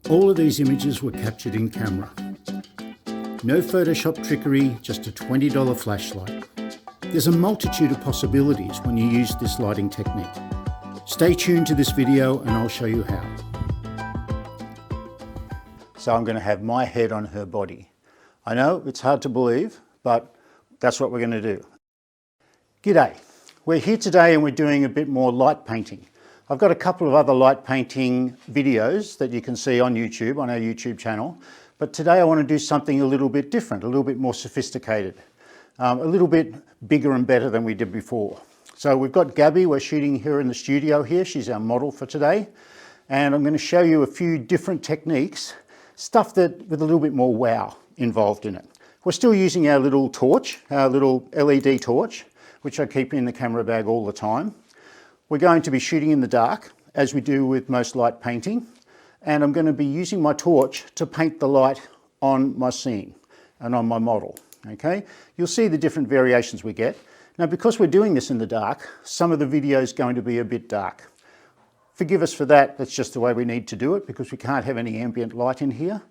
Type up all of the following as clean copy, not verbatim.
All of these images were captured in camera. No Photoshop trickery, just a $20 flashlight. There's a multitude of possibilities when you use this lighting technique. Stay tuned to this video and I'll show you how. So I'm going to have my head on her body. I know it's hard to believe, but that's what we're going to do. G'day. We're here today and we're doing a bit more light painting. I've got a couple of other light painting videos that you can see on YouTube, on our YouTube channel. But today I want to do something a little bit different, a little bit more sophisticated, a little bit bigger and better than we did before. So we've got Gabby, we're shooting here in the studio here. She's our model for today. And I'm going to show you a few different techniques, stuff that with a little bit more wow involved in it. We're still using our little torch, our little LED torch, which I keep in the camera bag all the time. We're going to be shooting in the dark, as we do with most light painting, and I'm going to be using my torch to paint the light on my scene and on my model, okay? You'll see the different variations we get. Now, because we're doing this in the dark, some of the video is going to be a bit dark. Forgive us for that, that's just the way we need to do it because we can't have any ambient light in here.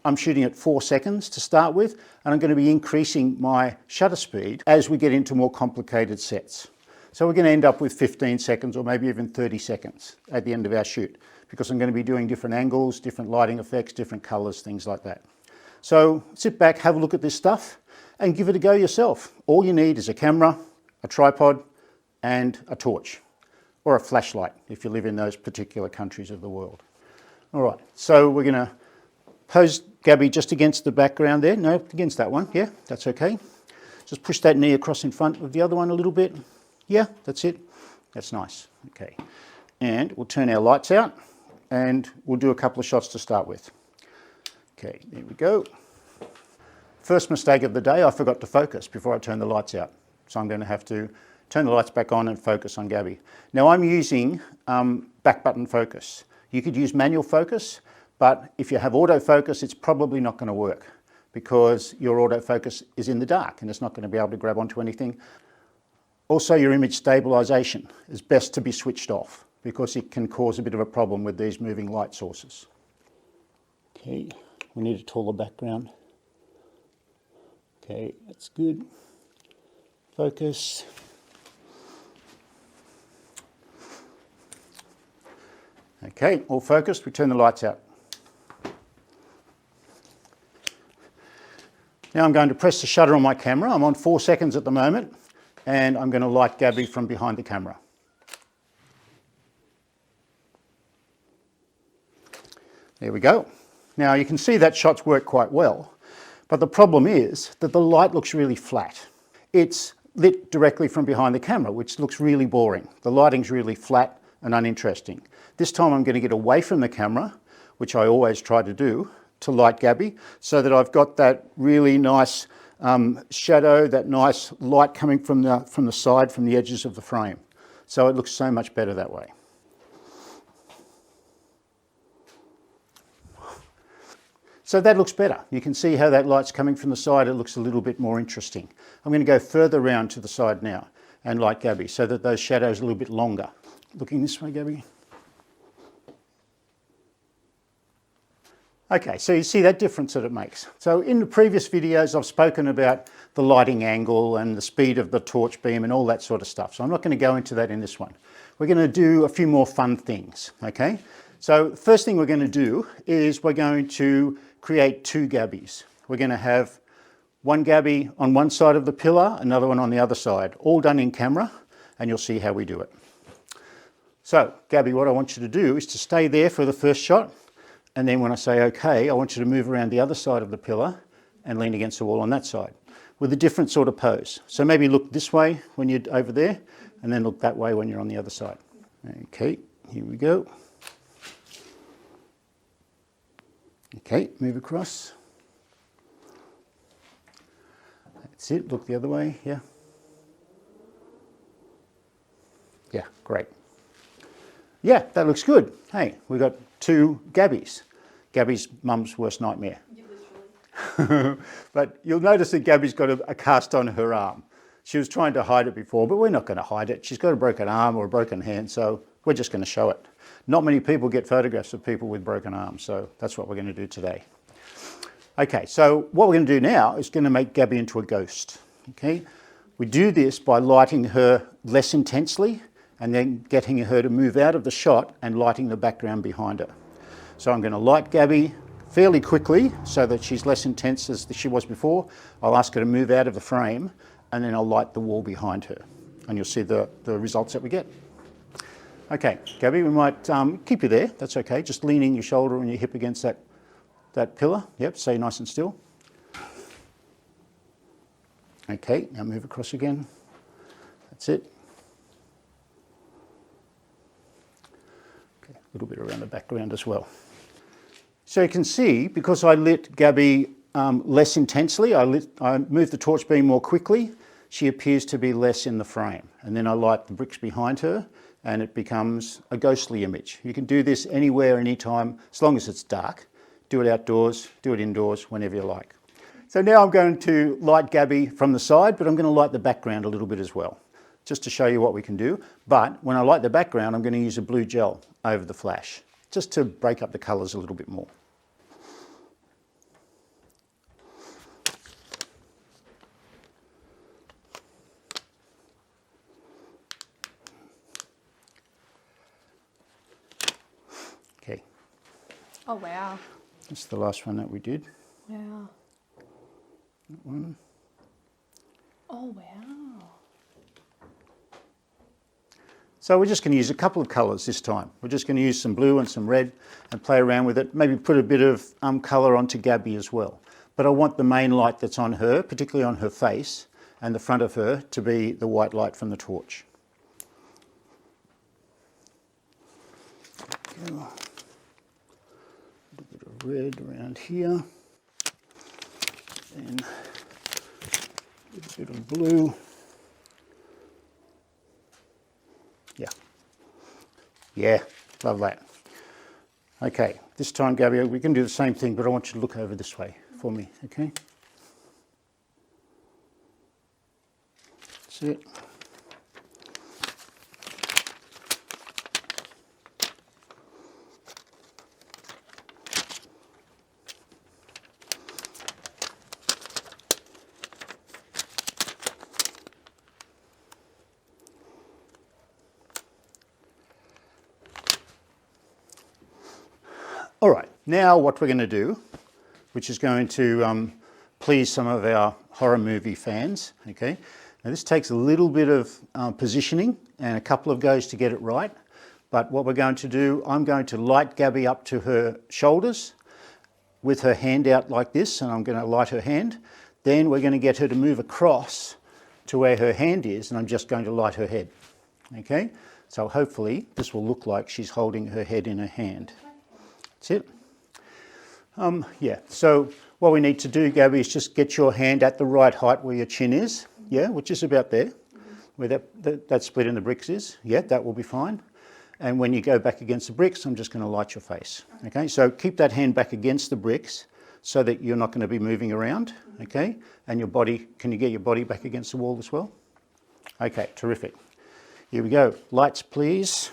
I'm shooting at 4 seconds to start with, and I'm going to be increasing my shutter speed as we get into more complicated sets. So we're going to end up with 15 seconds or maybe even 30 seconds at the end of our shoot because I'm going to be doing different angles, different lighting effects, different colors, things like that. So sit back, have a look at this stuff and give it a go yourself. All you need is a camera, a tripod and a torch or a flashlight if you live in those particular countries of the world. All right, so we're going to pose Gabby just against the background there. No, against that one. Yeah, that's okay. Just push that knee across in front of the other one a little bit. Yeah, that's it. That's nice. Okay. And we'll turn our lights out and we'll do a couple of shots to start with. Okay, there we go. First mistake of the day, I forgot to focus before I turn the lights out. So I'm going to have to turn the lights back on and focus on Gabby. Now I'm using back button focus. You could use manual focus, but if you have autofocus, it's probably not going to work because your autofocus is in the dark and it's not going to be able to grab onto anything. Also, your image stabilization is best to be switched off because it can cause a bit of a problem with these moving light sources. Okay, we need a taller background. Okay, that's good. Focus. Okay, all focused, we turn the lights out. Now I'm going to press the shutter on my camera. I'm on 4 seconds at the moment. And I'm going to light Gabby from behind the camera. There we go. Now you can see that shots work quite well, but the problem is that the light looks really flat. It's lit directly from behind the camera, which looks really boring. The lighting's really flat and uninteresting. This time I'm going to get away from the camera, which I always try to do, to light Gabby, so that I've got that really nice shadow, that nice light coming from the side, from the edges of the frame. So it looks so much better that way. So that looks better. You can see how that light's coming from the side. It looks a little bit more interesting. I'm going to go further round to the side now and light Gabby so that those shadows are a little bit longer. Looking this way, Gabby. Okay, so you see that difference that it makes. So in the previous videos, I've spoken about the lighting angle and the speed of the torch beam and all that sort of stuff. So I'm not going to go into that in this one. We're going to do a few more fun things, okay? So the first thing we're going to do is we're going to create 2 Gabbies. We're going to have one Gabby on one side of the pillar, another one on the other side, all done in camera, and you'll see how we do it. So, Gabby, what I want you to do is to stay there for the first shot. And then when I say okay, I want you to move around the other side of the pillar and lean against the wall on that side with a different sort of pose. So maybe look this way when you're over there and then look that way when you're on the other side. Okay, here we go. Okay, move across. That's it, look the other way, yeah. Yeah, great. Yeah, that looks good. Hey, we've got 2 Gabbies. Gabby's mum's worst nightmare. But you'll notice that Gabby's got a cast on her arm. She was trying to hide it before, but we're not going to hide it. She's got a broken arm or a broken hand, so we're just going to show it. Not many people get photographs of people with broken arms, so that's what we're going to do today. Okay, so what we're going to do now is going to make Gabby into a ghost. Okay, we do this by lighting her less intensely and then getting her to move out of the shot and lighting the background behind her. So I'm going to light Gabby fairly quickly so that she's less intense as she was before. I'll ask her to move out of the frame and then I'll light the wall behind her and you'll see the results that we get. Okay, Gabby, we might keep you there, that's okay. Just leaning your shoulder and your hip against that pillar. Yep, stay nice and still. Okay, now move across again. That's it. Okay, a little bit around the background as well. So you can see, because I lit Gabby less intensely, I moved the torch beam more quickly, she appears to be less in the frame. And then I light the bricks behind her and it becomes a ghostly image. You can do this anywhere, anytime, as long as it's dark. Do it outdoors, do it indoors, whenever you like. So now I'm going to light Gabby from the side, but I'm going to light the background a little bit as well, just to show you what we can do. But when I light the background, I'm going to use a blue gel over the flash, just to break up the colours a little bit more. Okay. Oh wow. That's the last one that we did. Wow. That one. Oh wow. So we're just going to use a couple of colours this time. We're just going to use some blue and some red and play around with it. Maybe put a bit of colour onto Gabby as well. But I want the main light that's on her, particularly on her face and the front of her, to be the white light from the torch. A little bit of red around here. And a little bit of blue. Yeah, love that. Okay, this time, Gabby, we can do the same thing, but I want you to look over this way for me, okay? That's it. All right, now what we're going to do, which is going to please some of our horror movie fans, okay? Now this takes a little bit of positioning and a couple of goes to get it right, but what we're going to do, I'm going to light Gabby up to her shoulders with her hand out like this, and I'm going to light her hand. Then we're going to get her to move across to where her hand is, and I'm just going to light her head, okay? So hopefully this will look like she's holding her head in her hand. That's it. Yeah, so what we need to do, Gabby, is just get your hand at the right height where your chin is, yeah, which is about there, where that split in the bricks is. Yeah, that will be fine. And when you go back against the bricks, I'm just going to light your face. Okay, so keep that hand back against the bricks so that you're not going to be moving around, okay? And your body, can you get your body back against the wall as well? Okay, terrific. Here we go. Lights, please.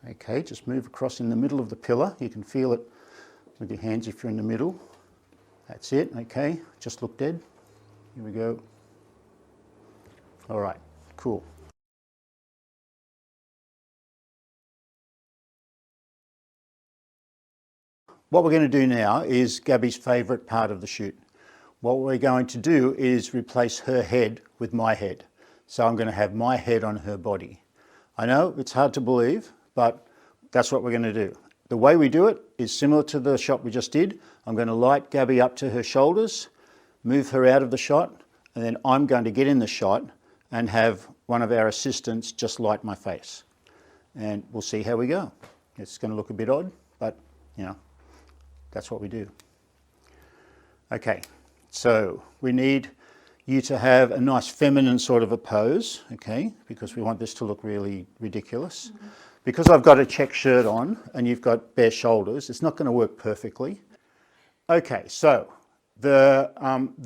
Okay, just move across in the middle of the pillar. You can feel it with your hands if you're in the middle. That's it, okay. Just look dead. Here we go. All right, cool. What we're going to do now is Gabby's favourite part of the shoot. What we're going to do is replace her head with my head. So I'm going to have my head on her body. I know it's hard to believe, but that's what we're going to do. The way we do it is similar to the shot we just did. I'm going to light Gabby up to her shoulders, move her out of the shot, and then I'm going to get in the shot and have one of our assistants just light my face. And we'll see how we go. It's going to look a bit odd, but you know, that's what we do. Okay, so we need you to have a nice feminine sort of a pose, okay, because we want this to look really ridiculous. Mm-hmm. Because I've got a check shirt on and you've got bare shoulders, it's not going to work perfectly. Okay, so the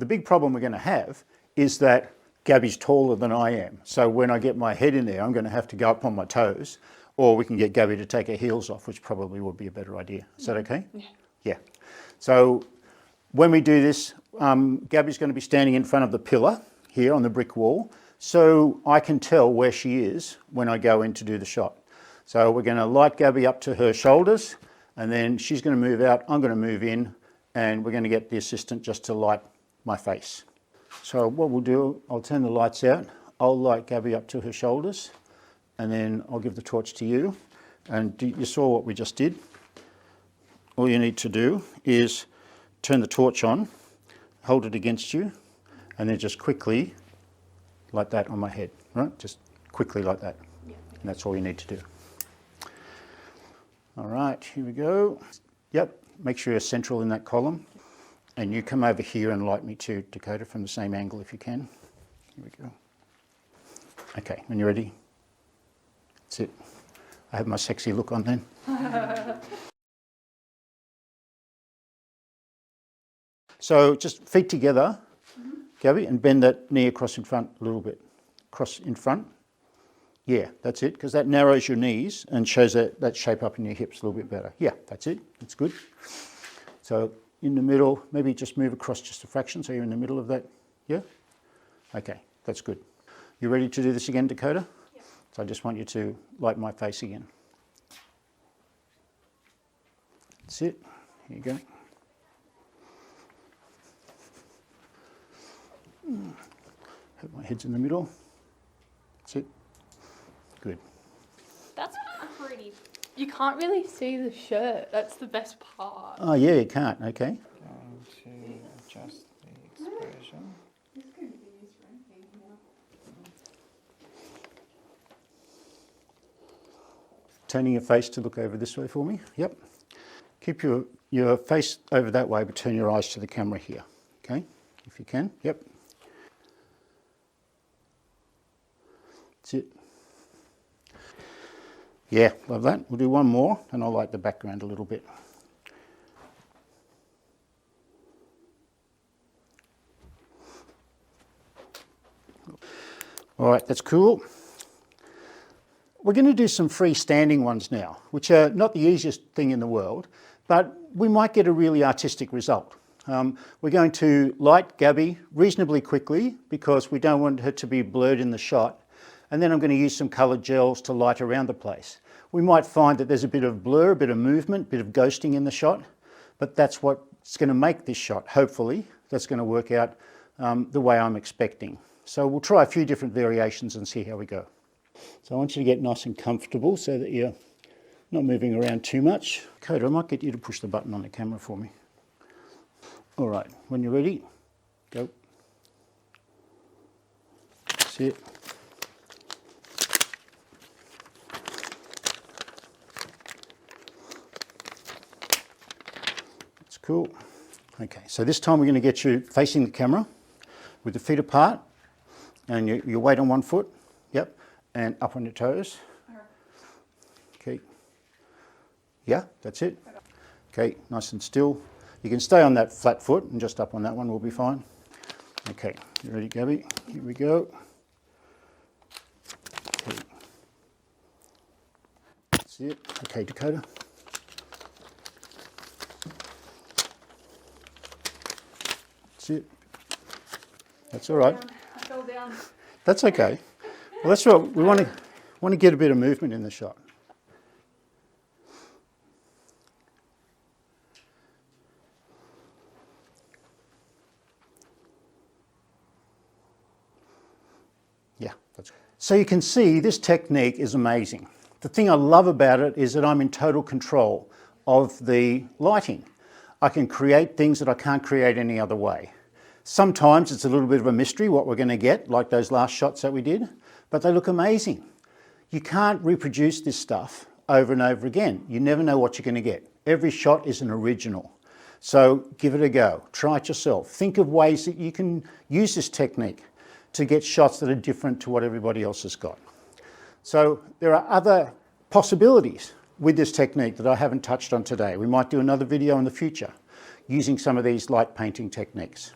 big problem we're going to have is that Gabby's taller than I am. So when I get my head in there, I'm going to have to go up on my toes, or we can get Gabby to take her heels off, which probably would be a better idea. Is that okay? Yeah. Yeah. So when we do this, Gabby's going to be standing in front of the pillar here on the brick wall, so I can tell where she is when I go in to do the shot. So we're going to light Gabby up to her shoulders, and then she's going to move out, I'm going to move in, and we're going to get the assistant just to light my face. So what we'll do, I'll turn the lights out, I'll light Gabby up to her shoulders, and then I'll give the torch to you. And you saw what we just did. All you need to do is turn the torch on, hold it against you, and then just quickly light that on my head, right? Just quickly like that. Yeah. And that's all you need to do. All right, here we go. Yep, make sure you're central in that column. And you come over here and light me too, Dakota, from the same angle if you can. Here we go. Okay, when you're ready. That's it. I have my sexy look on then. So just feet together, Gabby, and bend that knee across in front a little bit. Cross in front. Yeah, that's it, because that narrows your knees and shows that shape up in your hips a little bit better. Yeah, that's it. That's good. So in the middle, maybe just move across just a fraction so you're in the middle of that. Yeah? Okay, that's good. You ready to do this again, Dakota? Yep. So I just want you to light my face again. That's it. Here you go. Hope my head's in the middle. That's it. Good. That's pretty. You can't really see the shirt. That's the best part. Oh yeah, you can't. Okay. Going to adjust the exposure. Turning your face to look over this way for me. Yep. Keep your face over that way, but turn your eyes to the camera here. Okay, if you can. Yep. That's it. Yeah, love that. We'll do one more, and I'll light the background a little bit. All right, that's cool. We're going to do some freestanding ones now, which are not the easiest thing in the world, but we might get a really artistic result. We're going to light Gabby reasonably quickly because we don't want her to be blurred in the shot. And then I'm going to use some coloured gels to light around the place. We might find that there's a bit of blur, a bit of movement, a bit of ghosting in the shot, but that's what's going to make this shot, hopefully. That's going to work out the way I'm expecting. So we'll try a few different variations and see how we go. So I want you to get nice and comfortable so that you're not moving around too much. Coda, I might get you to push the button on the camera for me. All right, when you're ready, go. That's it. That's cool. Okay, so this time we're going to get you facing the camera with the feet apart and your weight on one foot. Yep. And up on your toes. Okay. Yeah, that's it. Okay, nice and still. You can stay on that flat foot and just up on that one will be fine. Okay, you ready, Gabby? Here we go. Okay. That's it. Okay, Dakota. That's it. That's all right. I fell down. That's okay. Well, that's what we want to get a bit of movement in the shot. Yeah, that's good. So you can see this technique is amazing. The thing I love about it is that I'm in total control of the lighting. I can create things that I can't create any other way. Sometimes it's a little bit of a mystery what we're going to get, like those last shots that we did. But they look amazing. You can't reproduce this stuff over and over again. You never know what you're going to get. Every shot is an original. So give it a go. Try it yourself. Think of ways that you can use this technique to get shots that are different to what everybody else has got. So there are other possibilities with this technique that I haven't touched on today. We might do another video in the future using some of these light painting techniques.